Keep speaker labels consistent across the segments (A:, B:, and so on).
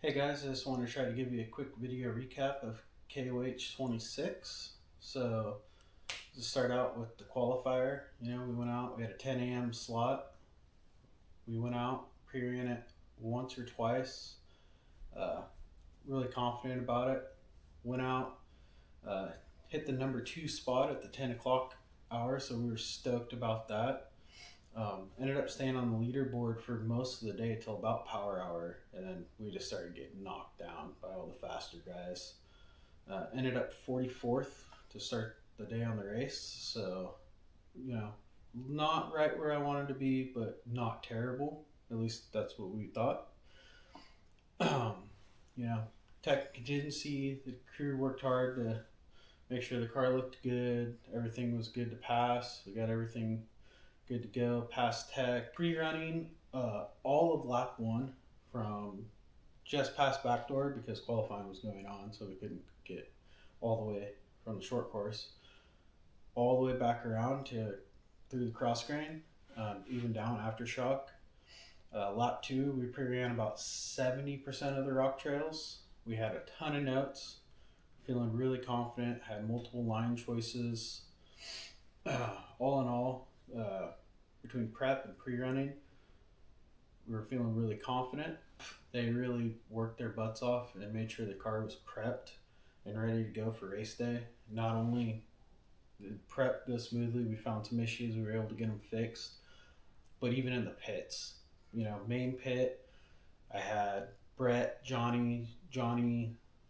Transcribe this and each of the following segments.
A: Hey guys, I just want to try to give you a quick video recap of koh26. So, to start out with the qualifier, we went out, we had a 10 a.m. slot. We went out, pre-ran it once or twice. Uh, really confident about it. Went out, uh, hit the number 2 spot at the 10 o'clock hour, so we were stoked about that. Ended up staying on the leaderboard for most of the day till about power hour, and then we just started getting knocked down by all the faster guys. Ended up 44th to start the day on the race, so you know, not right where I wanted to be, but not terrible. At least that's what we thought. Um, you know, tech contingency, the crew worked hard to make sure the car looked good, everything was good to pass. We got everything good to go. Past tech, pre-running all of lap one from just past backdoor because qualifying was going on, so we couldn't get all the way from the short course all the way back around to through the cross grain, even down aftershock. Lap two, we pre-ran about 70% of the rock trails. We had a ton of notes, feeling really confident, had multiple line choices. All in all, between prep and pre-running, we were feeling really confident. They really worked their butts off and made sure the car was prepped and ready to go for race day. Not only did prep go smoothly, we found some issues, we were able to get them fixed. But even in the pits, main pit, I had Brett, Johnny,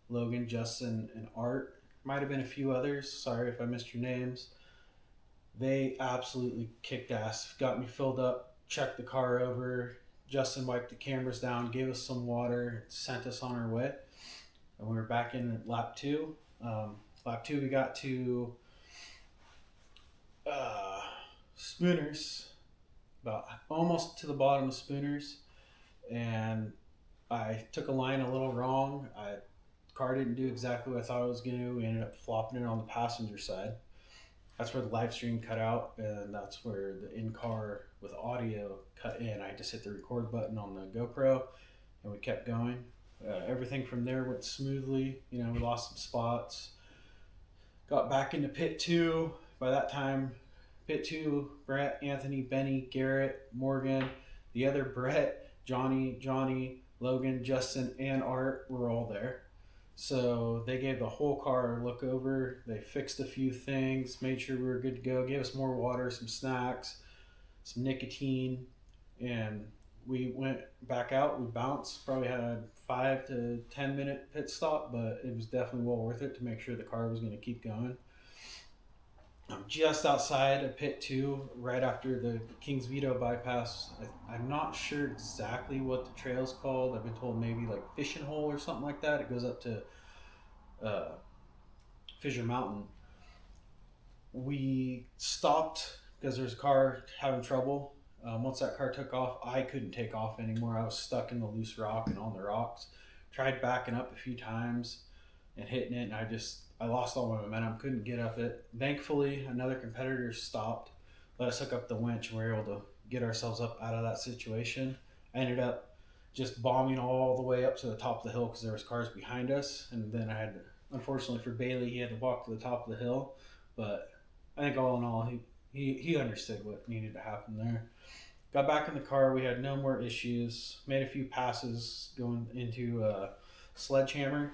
A: Logan, Justin, and Art. Might have been a few others. Sorry if I missed your names. They absolutely kicked ass. Got me filled up, checked the car over. Justin wiped the cameras down, gave us some water, sent us on our way. And we were back in at lap two. Lap two, we got to Spooners, about almost to the bottom of Spooners. And I took a line a little wrong. Car didn't do exactly what I thought it was going to. We ended up flopping it on the passenger side. That's where the live stream cut out, and that's where the in-car with audio cut in. I just hit the record button on the GoPro, and we kept going. Everything from there went smoothly. We lost some spots. Got back into pit two. By that time, pit two, Brett, Anthony, Benny, Garrett, Morgan, the other Brett, Johnny, Logan, Justin, and Art were all there. So they gave the whole car a look over. They fixed a few things, made sure we were good to go, gave us more water, some snacks, some nicotine, and we went back out. We bounced, probably had a 5 to 10 minute pit stop, but it was definitely well worth it to make sure the car was going to keep going. I'm just outside of pit two, right after the King's Veto bypass. I'm not sure exactly what the trail's called. I've been told maybe like Fishing Hole or something like that. It goes up to Fissure Mountain. We stopped because there's a car having trouble. Once that car took off, I couldn't take off anymore. I was stuck in the loose rock and on the rocks. Tried backing up a few times and hitting it, and I lost all my momentum, couldn't get up it. Thankfully, another competitor stopped, let us hook up the winch, and we were able to get ourselves up out of that situation. I ended up just bombing all the way up to the top of the hill because there was cars behind us, and then I had, unfortunately for Bailey, he had to walk to the top of the hill, but I think all in all, he understood what needed to happen there. Got back in the car, we had no more issues, made a few passes going into Sledgehammer.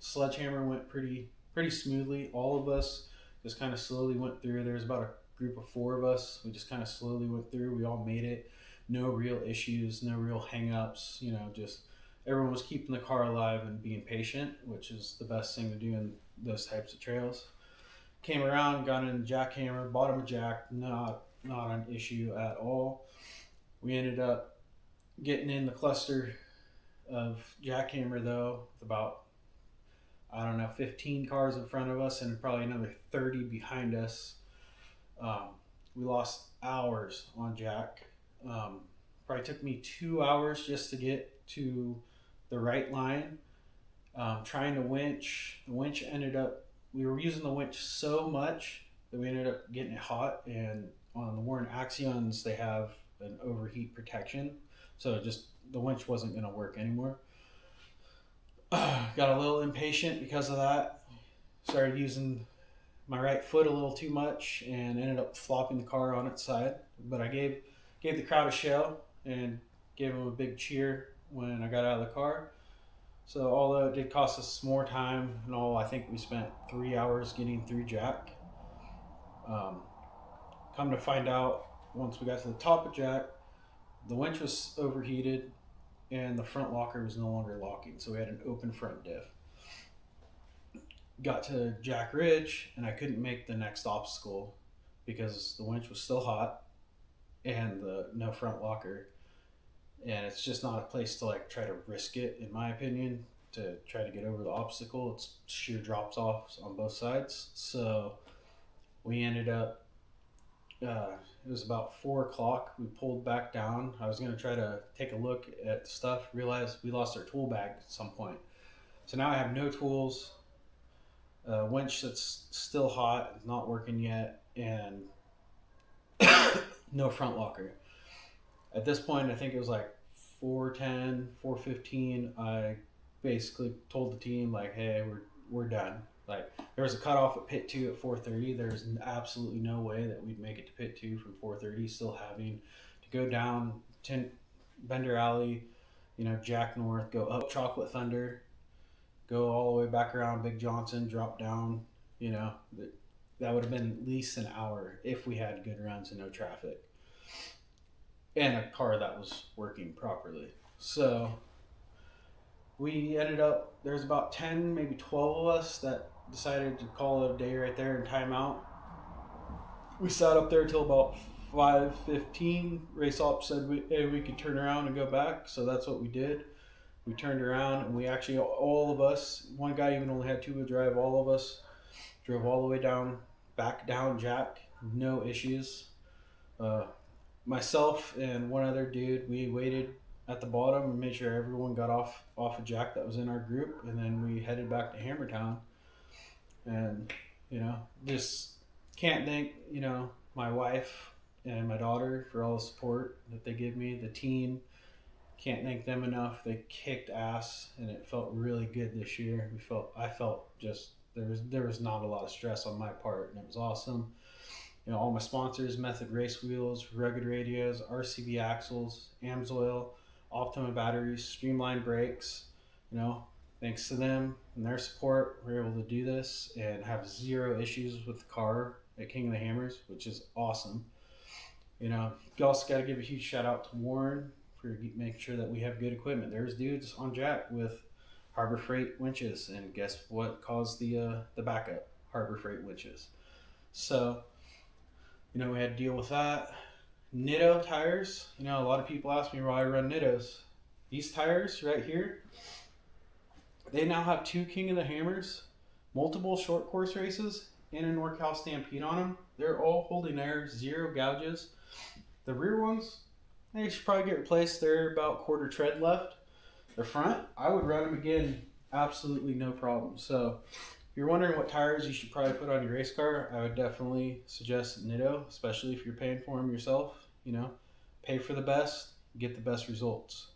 A: Sledgehammer went pretty smoothly. All of us just kind of slowly went through. There was about a group of 4 of us. We just kind of slowly went through. We all made it. No real issues, no real hang-ups. Just everyone was keeping the car alive and being patient, which is the best thing to do in those types of trails. Came around, got in the jackhammer, bottom of jack, not an issue at all. We ended up getting in the cluster of jackhammer though, with about 15 cars in front of us and probably another 30 behind us. We lost hours on jack. Probably took me 2 hours just to get to the right line. Trying to winch. The winch we were using the winch so much that we ended up getting it hot. And on the Warren Axions, they have an overheat protection. So the winch wasn't going to work anymore. Got a little impatient because of that. Started using my right foot a little too much and ended up flopping the car on its side. But I gave the crowd a show and gave them a big cheer when I got out of the car. So although it did cost us more time and all, I think we spent 3 hours getting through Jack. Um, Come to find out, once we got to the top of Jack, the winch was overheated and the front locker was no longer locking, so we had an open front diff. Got to Jack Ridge and I couldn't make the next obstacle because the winch was still hot and the no front locker, and it's just not a place to like try to risk it, in my opinion, to try to get over the obstacle. It's sheer drops off on both sides. So we ended up it was about 4 o'clock. We pulled back down. I was going to try to take a look at stuff, realized we lost our tool bag at some point. So now I have no tools, a winch that's still hot, not working yet, and no front locker. At this point, I think it was like 4:10, 4:15. I basically told the team like, "Hey, we're done." Like there was a cutoff at pit 2 at 4:30. There's absolutely no way that we'd make it to pit 2 from 4:30. Still having to go down Bender Alley, Jack North, go up Chocolate Thunder, go all the way back around Big Johnson, drop down. You know that would have been at least an hour if we had good runs and no traffic and a car that was working properly. So we ended up, there's about 10, maybe 12 of us that decided to call it a day right there and time out. We sat up there till about 5:15. Race op said we could turn around and go back, so that's what we did. We turned around and we actually, all of us, one guy even only had two-wheel drive, all of us drove all the way back down Jack, no issues. Myself and one other dude, we waited at the bottom and made sure everyone got off of Jack that was in our group, and then we headed back to Hammertown. And just can't thank my wife and my daughter for all the support that they give me. The team, can't thank them enough. They kicked ass, and it felt really good this year. I felt just there was not a lot of stress on my part, and it was awesome. All my sponsors: Method Race Wheels, Rugged Radios, RCB Axles, Amsoil, Optima Batteries, Streamline Brakes. Thanks to them and their support, we're able to do this and have zero issues with the car at King of the Hammers, which is awesome. You also got to give a huge shout out to Warren for making sure that we have good equipment. There's dudes on Jack with Harbor Freight winches, and guess what caused the backup? Harbor Freight winches. So we had to deal with that. Nitto tires. A lot of people ask me why I run Nittos. These tires right here, they now have 2 King of the Hammers, multiple short course races, and a NorCal Stampede on them. They're all holding air, 0 gouges. The rear ones, they should probably get replaced. They're about quarter tread left. The front, I would run them again, absolutely no problem. So if you're wondering what tires you should probably put on your race car, I would definitely suggest Nitto, especially if you're paying for them yourself. Pay for the best, get the best results.